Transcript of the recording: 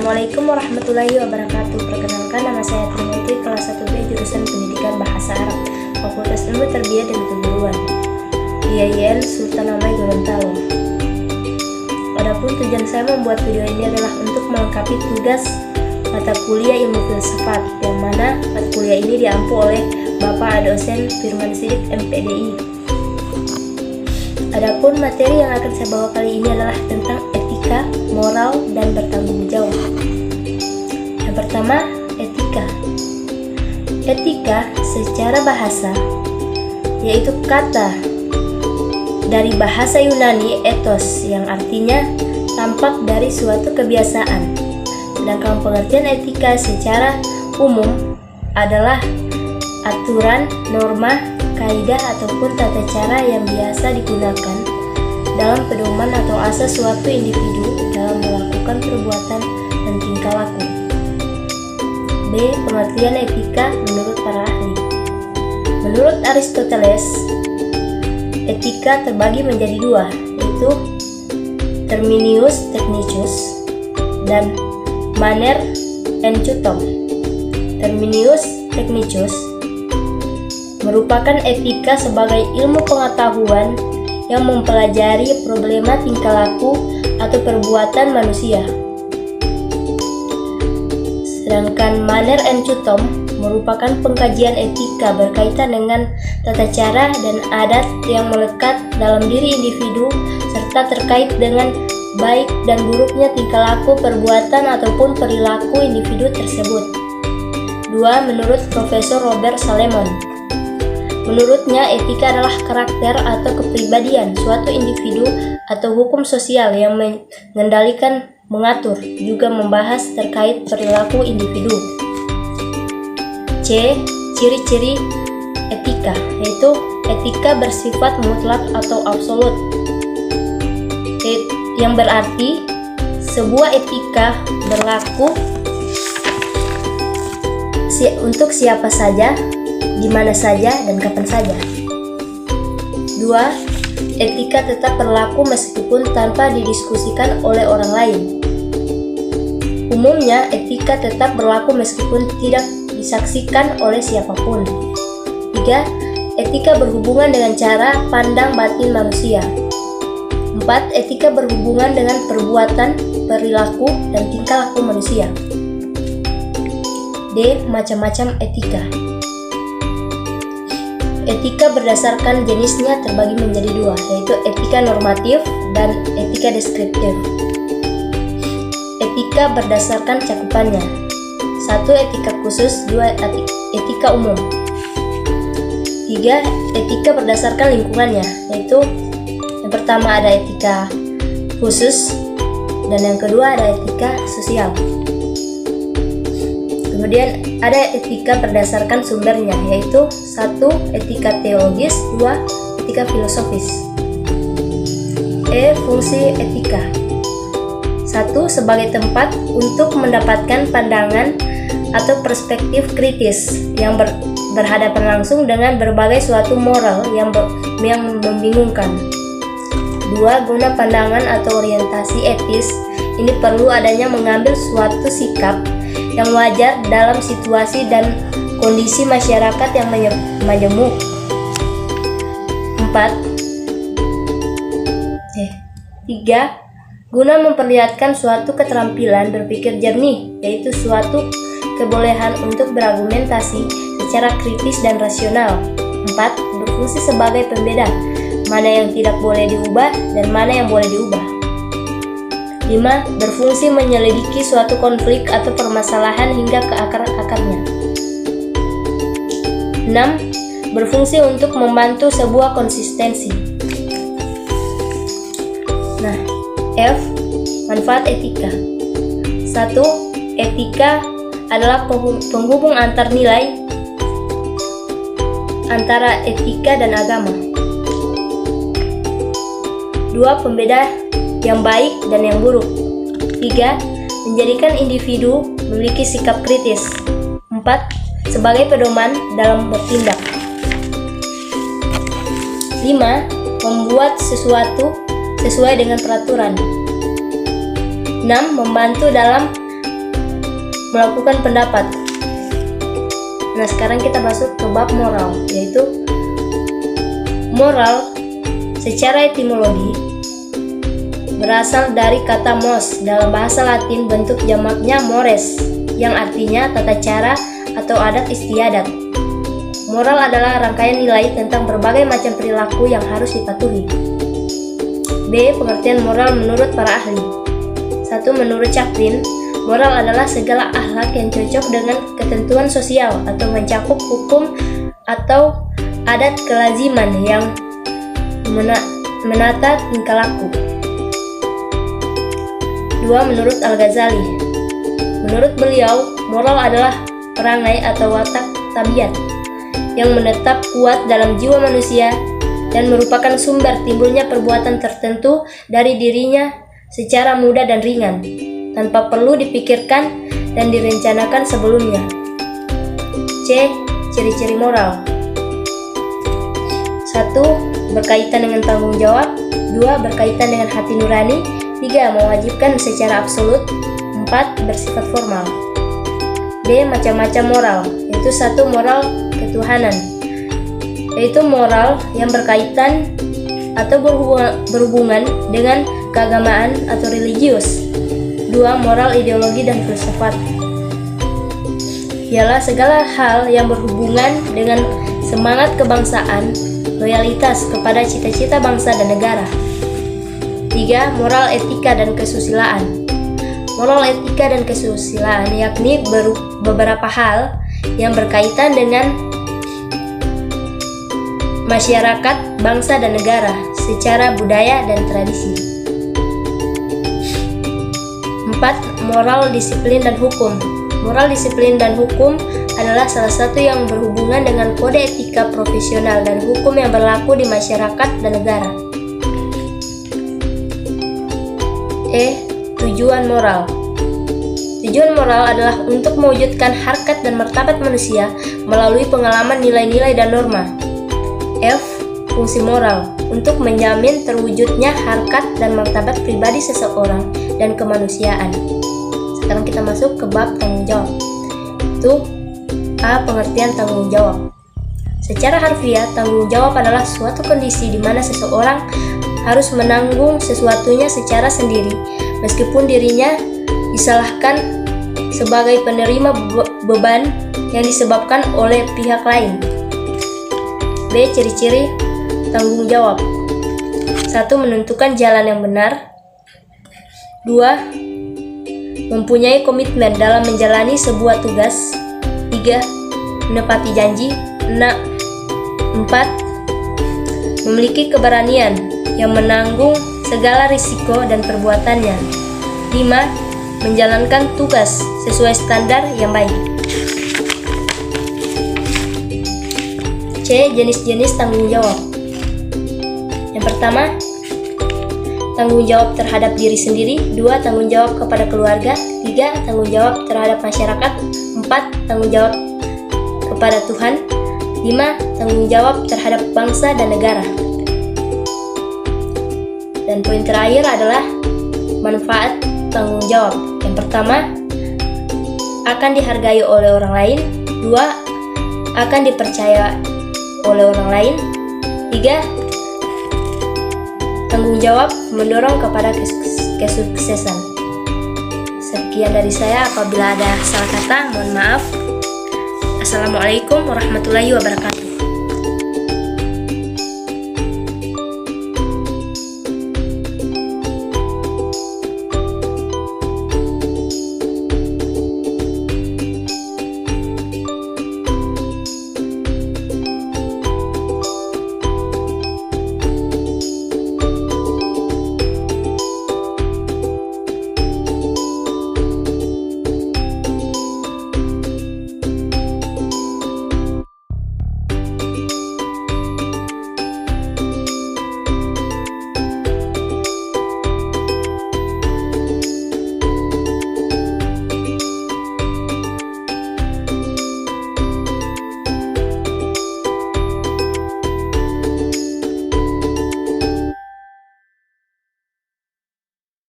Assalamualaikum warahmatullahi wabarakatuh. Perkenalkan, nama saya Trinity, kelas 1B jurusan Pendidikan Bahasa Arab, Fakultas Ilmu Tarbiyah dan Keguruan, IAIN Sultan Amai Gorontalo. Adapun tujuan saya membuat video ini adalah untuk melengkapi tugas mata kuliah ilmu filsafat, yang mana mata kuliah ini diampu oleh Bapak dosen Firman Sidik MPDI. Adapun materi yang akan saya bawa kali ini adalah tentang etika, moral, dan bertanggung jawab. Yang pertama, etika. Etika secara bahasa yaitu kata dari bahasa Yunani ethos, yang artinya tampak dari suatu kebiasaan. Sedangkan pengertian etika secara umum adalah aturan, norma, kaidah ataupun tata cara yang biasa digunakan dalam pedoman atau asas suatu individu dalam melakukan perbuatan dan tingkah laku. B. Pengertian etika menurut para ahli. Menurut Aristoteles, etika terbagi menjadi dua, yaitu terminus technicus dan maner enchutum. Terminus technicus merupakan etika sebagai ilmu pengetahuan yang mempelajari problema tingkah laku atau perbuatan manusia. Sedangkan maner enchutum merupakan pengkajian etika berkaitan dengan tata cara dan adat yang melekat dalam diri individu serta terkait dengan baik dan buruknya tingkah laku, perbuatan ataupun perilaku individu tersebut. 2. Menurut Profesor Robert Salomon, menurutnya etika adalah karakter atau kepribadian suatu individu atau hukum sosial yang mengendalikan, mengatur, juga membahas terkait perilaku individu. C. Ciri-ciri etika, yaitu etika bersifat mutlak atau absolut, yang berarti sebuah etika berlaku untuk siapa saja, di mana saja, dan kapan saja. 2. Etika tetap berlaku meskipun tanpa didiskusikan oleh orang lain. Umumnya, etika tetap berlaku meskipun tidak disaksikan oleh siapapun. 3. Etika berhubungan dengan cara pandang batin manusia. 4. Etika berhubungan dengan perbuatan, perilaku, dan tingkah laku manusia. D. Macam-macam etika. Etika berdasarkan jenisnya terbagi menjadi dua, yaitu etika normatif dan etika deskriptif. Etika berdasarkan cakupannya. 1. Etika khusus. 2. Etika umum. 3. Etika berdasarkan lingkungannya, yaitu yang pertama ada etika khusus dan yang kedua ada etika sosial. Kemudian ada etika berdasarkan sumbernya, yaitu 1. Etika teologis, 2. Etika filosofis. E. Fungsi etika. 1. Sebagai tempat untuk mendapatkan pandangan atau perspektif kritis yang berhadapan langsung dengan berbagai suatu moral yang membingungkan. 2. Guna pandangan atau orientasi etis ini perlu adanya mengambil suatu sikap yang wajar dalam situasi dan kondisi masyarakat yang majemuk. 3. Guna memperlihatkan suatu keterampilan berpikir jernih, yaitu suatu kebolehan untuk berargumentasi secara kritis dan rasional. 4. Berfungsi sebagai pembeda, mana yang tidak boleh diubah dan mana yang boleh diubah. 5. Berfungsi menyelidiki suatu konflik atau permasalahan hingga ke akar-akarnya. 6. Berfungsi untuk membantu sebuah konsistensi. Nah, F. Manfaat etika. 1. Etika adalah penghubung antar nilai antara etika dan agama. 2. Pembeda yang baik dan yang buruk. 3. Menjadikan individu memiliki sikap kritis. 4. Sebagai pedoman dalam bertindak. 5. Membuat sesuatu sesuai dengan peraturan. 6. Membantu dalam melakukan pendapat. Nah, sekarang kita masuk ke bab moral, yaitu moral secara etimologi berasal dari kata mos dalam bahasa Latin, bentuk jamaknya mores, yang artinya tata cara atau adat istiadat. Moral adalah rangkaian nilai tentang berbagai macam perilaku yang harus dipatuhi. B. Pengertian moral menurut para ahli. 1. Menurut Chaplin, moral adalah segala akhlak yang cocok dengan ketentuan sosial atau mencakup hukum atau adat kelaziman yang menata tingkah laku. 2. Menurut Al-Ghazali, menurut beliau, moral adalah perangai atau watak tabiat yang menetap kuat dalam jiwa manusia dan merupakan sumber timbulnya perbuatan tertentu dari dirinya secara mudah dan ringan, tanpa perlu dipikirkan dan direncanakan sebelumnya. C. Ciri-ciri moral. 1. Berkaitan dengan tanggung jawab. 2. Berkaitan dengan hati nurani. 3. Mewajibkan secara absolut. 4. Bersifat formal. D. Macam-macam moral, yaitu 1. Moral ketuhanan, yaitu moral yang berkaitan atau berhubungan dengan keagamaan atau religius. 2. Moral ideologi dan filsafat, ialah segala hal yang berhubungan dengan semangat kebangsaan, loyalitas kepada cita-cita bangsa dan negara. 3. Moral etika dan kesusilaan. Moral etika dan kesusilaan yakni beberapa hal yang berkaitan dengan masyarakat, bangsa, dan negara secara budaya dan tradisi. 4. Moral disiplin dan hukum. Moral disiplin dan hukum adalah salah satu yang berhubungan dengan kode etika profesional dan hukum yang berlaku di masyarakat dan negara. E. Tujuan moral. Tujuan moral adalah untuk mewujudkan harkat dan martabat manusia melalui pengalaman nilai-nilai dan norma. F. Fungsi moral, untuk menjamin terwujudnya harkat dan martabat pribadi seseorang dan kemanusiaan. Sekarang kita masuk ke bab tanggung jawab. Itu A. Pengertian tanggung jawab. Secara harfiah, tanggung jawab adalah suatu kondisi di mana seseorang harus menanggung sesuatunya secara sendiri, meskipun dirinya disalahkan sebagai penerima beban yang disebabkan oleh pihak lain. B. Ciri-ciri tanggung jawab. 1. Menentukan jalan yang benar. 2. Mempunyai komitmen dalam menjalani sebuah tugas. 3. Menepati janji. 4. Memiliki keberanian yang menanggung segala risiko dan perbuatannya. 5. Menjalankan tugas sesuai standar yang baik. C. Jenis-jenis tanggung jawab. Yang pertama, tanggung jawab terhadap diri sendiri. 2. Tanggung jawab kepada keluarga. 3. Tanggung jawab terhadap masyarakat. 4. Tanggung jawab kepada Tuhan. 5. Tanggung jawab terhadap bangsa dan negara. Dan poin terakhir adalah manfaat tanggung jawab. Yang pertama, akan dihargai oleh orang lain. 2. Akan dipercaya oleh orang lain. 3. Tanggung jawab mendorong kepada kesuksesan. Sekian dari saya, apabila ada salah kata mohon maaf. Assalamualaikum warahmatullahi wabarakatuh.